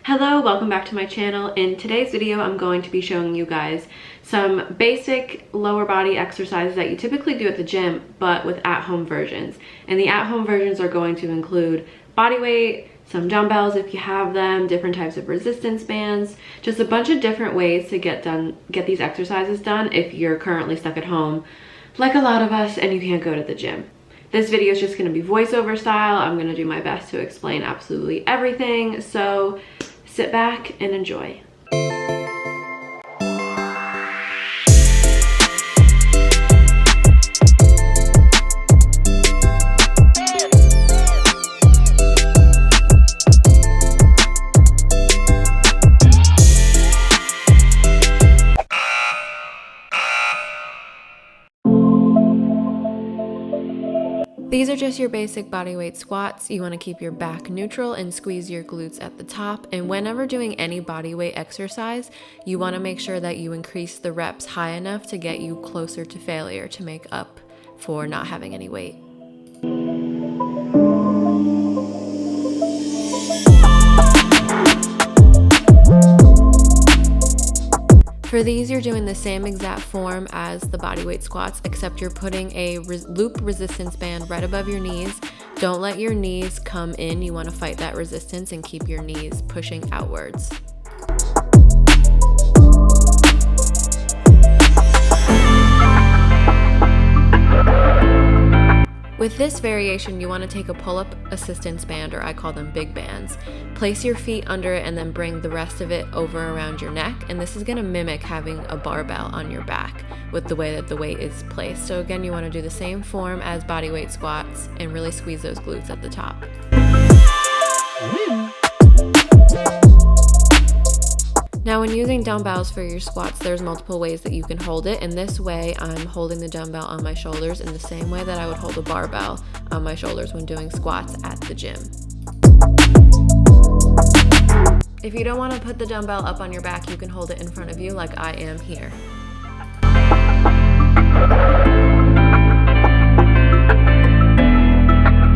Hello, welcome back to my channel. In today's video, I'm going to be showing you guys some basic lower body exercises that you typically do at the gym, but with at-home versions. And the at-home versions are going to include body weight, some dumbbells if you have them, different types of resistance bands, just a bunch of different ways to get these exercises done if you're currently stuck at home, like a lot of us, and you can't go to the gym. This video is just going to be voiceover style. I'm going to do my best to explain absolutely everything, so sit back and enjoy. These are just your basic bodyweight squats. You want to keep your back neutral and squeeze your glutes at the top. And whenever doing any bodyweight exercise, you want to make sure that you increase the reps high enough to get you closer to failure to make up for not having any weight. For these, you're doing the same exact form as the bodyweight squats, except you're putting a loop resistance band right above your knees. Don't let your knees come in. You want to fight that resistance and keep your knees pushing outwards. With this variation, you want to take a pull-up assistance band, or I call them big bands. Place your feet under it and then bring the rest of it over around your neck. And this is going to mimic having a barbell on your back with the way that the weight is placed. So again, you want to do the same form as bodyweight squats and really squeeze those glutes at the top. Now, when using dumbbells for your squats, there's multiple ways that you can hold it. And this way, I'm holding the dumbbell on my shoulders in the same way that I would hold a barbell on my shoulders when doing squats at the gym. If you don't want to put the dumbbell up on your back, you can hold it in front of you like I am here.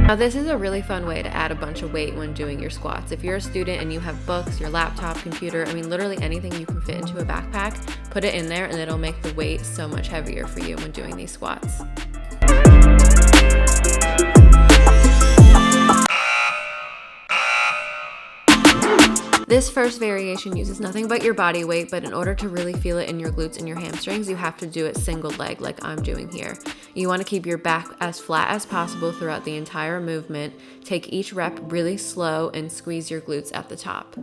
Now, this is a really fun way to add a bunch of weight when doing your squats. If you're a student and you have books, your laptop, computer, I mean literally anything you can fit into a backpack, put it in there and it'll make the weight so much heavier for you when doing these squats. This first variation uses nothing but your body weight, but in order to really feel it in your glutes and your hamstrings, you have to do it single leg like I'm doing here. You want to keep your back as flat as possible throughout the entire movement. Take each rep really slow and squeeze your glutes at the top.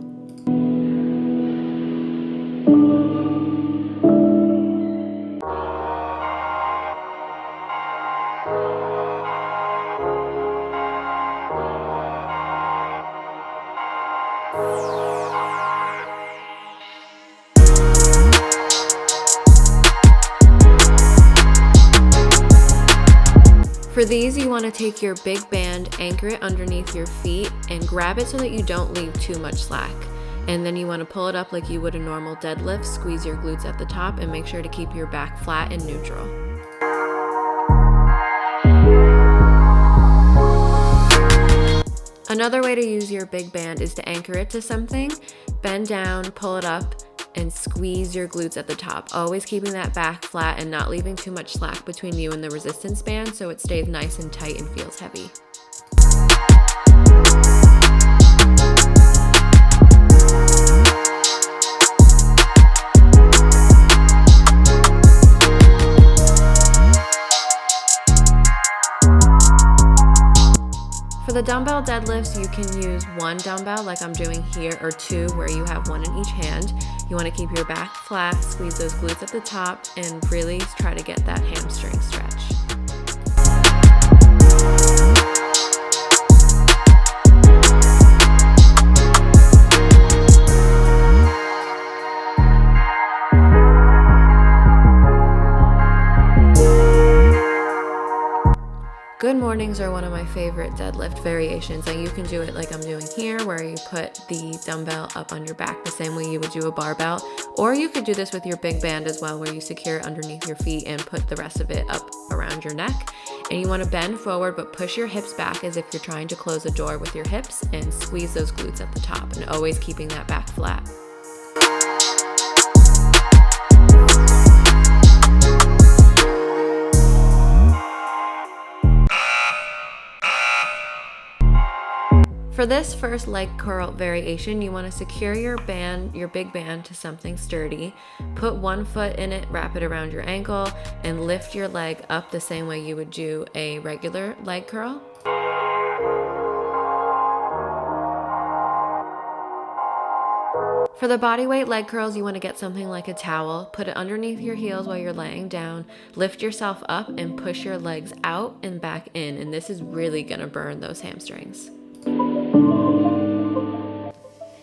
For these, you want to take your big band, anchor it underneath your feet, and grab it so that you don't leave too much slack. And then you want to pull it up like you would a normal deadlift, squeeze your glutes at the top, and make sure to keep your back flat and neutral. Another way to use your big band is to anchor it to something, bend down, pull it up, and squeeze your glutes at the top, always keeping that back flat and not leaving too much slack between you and the resistance band so it stays nice and tight and feels heavy. For the dumbbell deadlifts, you can use one dumbbell like I'm doing here, or two where you have one in each hand. You want to keep your back flat, squeeze those glutes at the top, and really try to get that hamstring stretch. Good mornings are one of my favorite deadlift variations, and you can do it like I'm doing here, where you put the dumbbell up on your back the same way you would do a barbell, or you could do this with your big band as well, where you secure it underneath your feet and put the rest of it up around your neck. And you want to bend forward but push your hips back as if you're trying to close a door with your hips, and squeeze those glutes at the top, and always keeping that back flat. For this first leg curl variation, you want to secure your band, your big band, to something sturdy. Put one foot in it, wrap it around your ankle, and lift your leg up the same way you would do a regular leg curl. For the bodyweight leg curls, you want to get something like a towel, put it underneath your heels while you're laying down, lift yourself up and push your legs out and back in, and this is really going to burn those hamstrings.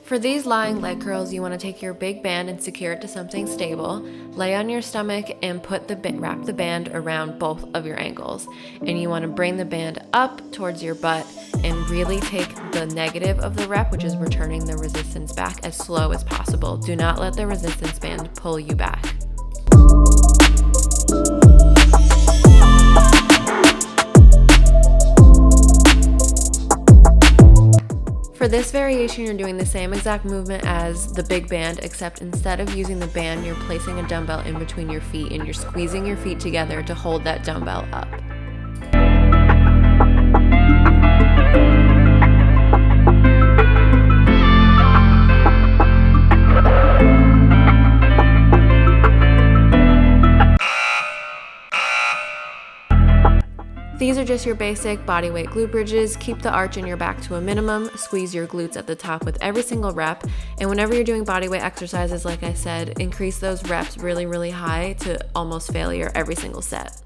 For these lying leg curls, you want to take your big band and secure it to something stable, lay on your stomach and wrap the band around both of your ankles. And you want to bring the band up towards your butt and really take the negative of the rep, which is returning the resistance back, as slow as possible. Do not let the resistance band pull you back. For this variation, you're doing the same exact movement as the big band, except instead of using the band, you're placing a dumbbell in between your feet and you're squeezing your feet together to hold that dumbbell up. These are just your basic bodyweight glute bridges. Keep the arch in your back to a minimum. Squeeze your glutes at the top with every single rep. And whenever you're doing bodyweight exercises, like I said, increase those reps really, really high to almost failure every single set.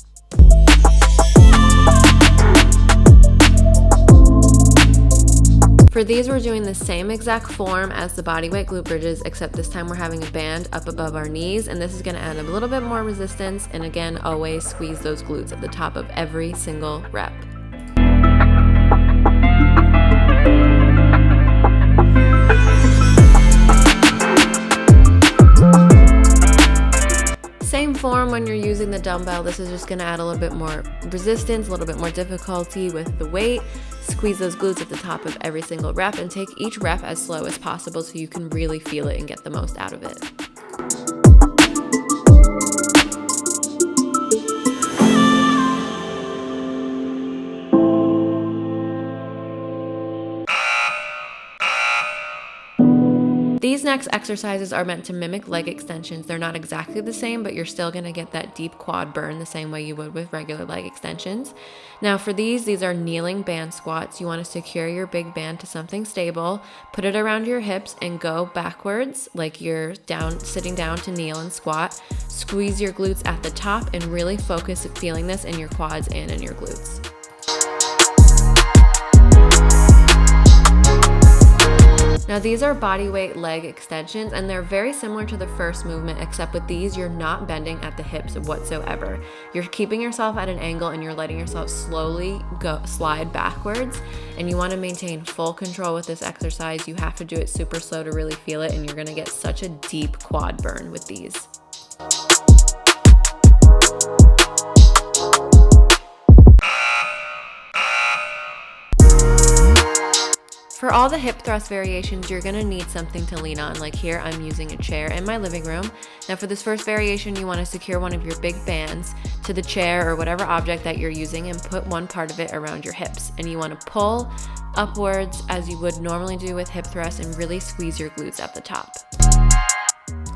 For these, we're doing the same exact form as the bodyweight glute bridges, except this time we're having a band up above our knees, and this is going to add a little bit more resistance, and again, always squeeze those glutes at the top of every single rep. Same form when you're using the dumbbell. This is just going to add a little bit more resistance, a little bit more difficulty with the weight. Squeeze those glutes at the top of every single rep and take each rep as slow as possible so you can really feel it and get the most out of it. These next exercises are meant to mimic leg extensions. They're not exactly the same, but you're still going to get that deep quad burn the same way you would with regular leg extensions. Now for these are kneeling band squats. You want to secure your big band to something stable, put it around your hips and go backwards like you're sitting down to kneel and squat. Squeeze your glutes at the top and really focus at feeling this in your quads and in your glutes. Now these are bodyweight leg extensions, and they're very similar to the first movement, except with these you're not bending at the hips whatsoever. You're keeping yourself at an angle and you're letting yourself slowly slide backwards, and you want to maintain full control with this exercise. You have to do it super slow to really feel it, and you're going to get such a deep quad burn with these. For all the hip thrust variations, you're gonna need something to lean on. Like here, I'm using a chair in my living room. Now for this first variation, you wanna secure one of your big bands to the chair or whatever object that you're using and put one part of it around your hips. And you wanna pull upwards as you would normally do with hip thrusts and really squeeze your glutes at the top.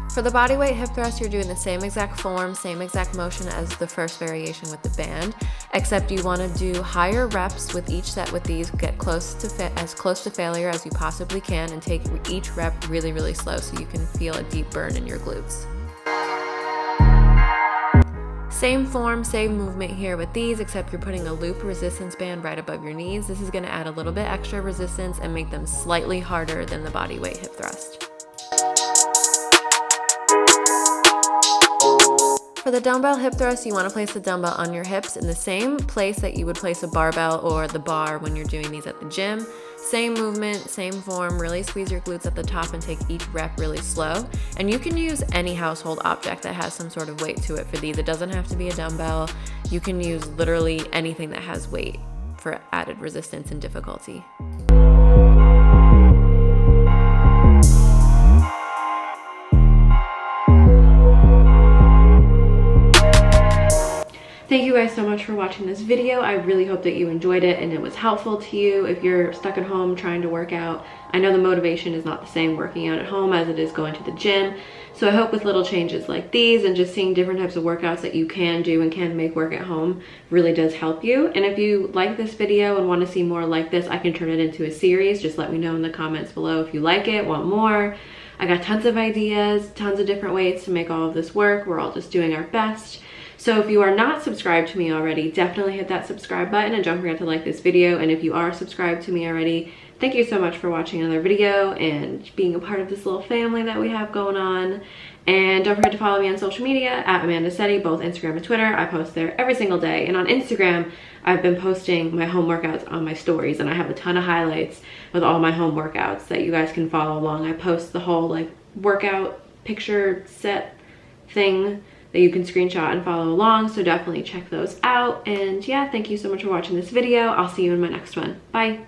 For the bodyweight hip thrust, you're doing the same exact form, same exact motion as the first variation with the band, except you want to do higher reps with each set with these. Get as close to failure as you possibly can and take each rep really, really slow so you can feel a deep burn in your glutes. Same form, same movement here with these, except you're putting a loop resistance band right above your knees. This is going to add a little bit extra resistance and make them slightly harder than the bodyweight hip thrust. For the dumbbell hip thrust, you want to place the dumbbell on your hips in the same place that you would place a barbell or the bar when you're doing these at the gym. Same movement, same form, really squeeze your glutes at the top and take each rep really slow. And you can use any household object that has some sort of weight to it for these. It doesn't have to be a dumbbell. You can use literally anything that has weight for added resistance and difficulty. Thank you guys so much for watching this video. I really hope that you enjoyed it and it was helpful to you if you're stuck at home trying to work out. I know the motivation is not the same working out at home as it is going to the gym. So I hope with little changes like these and just seeing different types of workouts that you can do and can make work at home really does help you. And if you like this video and want to see more like this, I can turn it into a series. Just let me know in the comments below if you like it, want more. I got tons of ideas, tons of different ways to make all of this work. We're all just doing our best. So if you are not subscribed to me already, definitely hit that subscribe button and don't forget to like this video. And if you are subscribed to me already, thank you so much for watching another video and being a part of this little family that we have going on. And don't forget to follow me on social media at Amanda Sette, both Instagram and Twitter. I post there every single day. And on Instagram, I've been posting my home workouts on my stories, and I have a ton of highlights with all my home workouts that you guys can follow along. I post the whole like workout picture set thing that you can screenshot and follow along, so definitely check those out. And yeah, thank you so much for watching this video. I'll see you in my next one. Bye.